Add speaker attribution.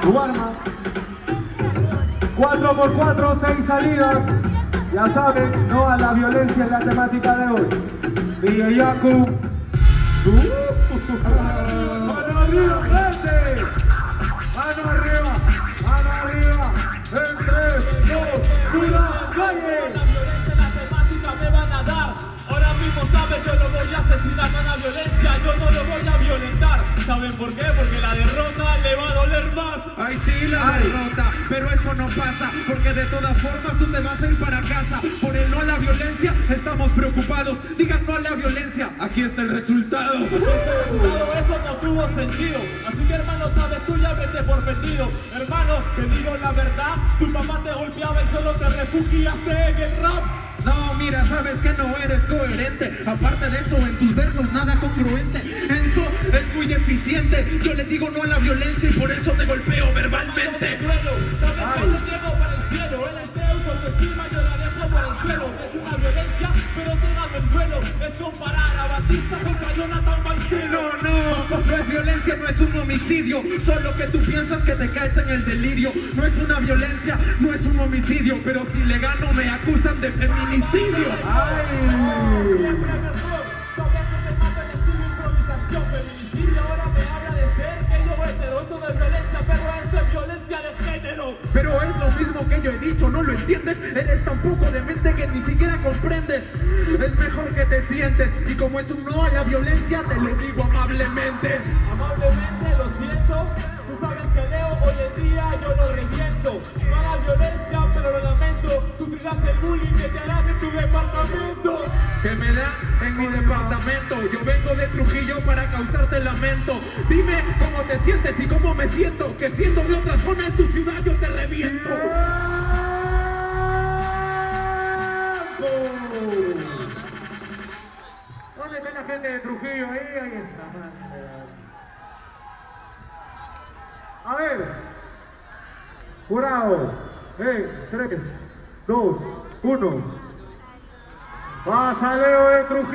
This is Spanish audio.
Speaker 1: su arma. 4x4, 6 salidas. Ya saben, no a la violencia en la temática de hoy. DJ Yaku. ¡Mano arriba, gente! ¡Mano arriba! ¡Mano arriba! En 3, 2, 1, ¡calle!
Speaker 2: Me van a dar. Ahora mismo sabes, yo lo voy a asesinar con la violencia, yo no lo voy a violentar. ¿Saben por qué? Porque la derrota le va a doler más.
Speaker 3: Ay sí, la derrota, pero eso no pasa, porque de todas formas tú te vas a ir para casa. Por el no a la violencia estamos preocupados. Digan no a la violencia, aquí está el resultado.
Speaker 2: Eso no tuvo sentido. Así que hermano, sabes, tú ya vete por perdido. Hermano, te digo la verdad, tu mamá te golpeaba y solo te refugiaste en el rap.
Speaker 3: No, mira, sabes que no eres coherente. Aparte de eso, en tus versos nada congruente. Enzo es muy deficiente. Yo le digo no a la violencia y por eso te golpeo verbalmente.
Speaker 2: Sabes que yo llego para el cielo. Él es Zeus, autoestima, yo la dejo para el suelo. Es una violencia, pero te gano el duelo. Es comparar a Batista con Jonathan Marcelo.
Speaker 3: No es violencia, no es un homicidio. Solo que tú piensas que te caes en el delirio. No es una violencia, no es un homicidio. Pero si le gano me acusan de feminicidio.
Speaker 2: Siempre mejor. Sabes que te mata el estilo improvisación. Feminicidio ahora me habla de ser que yo hetero. Esto no es violencia, pero esto es violencia de género.
Speaker 3: Pero es lo mismo que yo he dicho, ¿no lo entiendes? Eres tan poco demente que ni siquiera comprendes. Es mejor que te sientes. Y como es un no a la violencia, te lo digo amablemente.
Speaker 2: Amablemente, lo siento. Tú sabes que Leo hoy en día yo lo reviento. No a la violencia, pero lo lamento. Sufrirás el bullying que te harán en tu departamento.
Speaker 3: Que me da en mi departamento. Yo vengo de Trujillo para causarte lamento. Dime cómo te sientes y cómo me siento. Que siendo de otra zona en tu ciudad yo te reviento.
Speaker 1: ¿Dónde está la gente de Trujillo? Ahí está. A ver. Jurado. 3, 2, 1. Pasa Leo de Trujillo.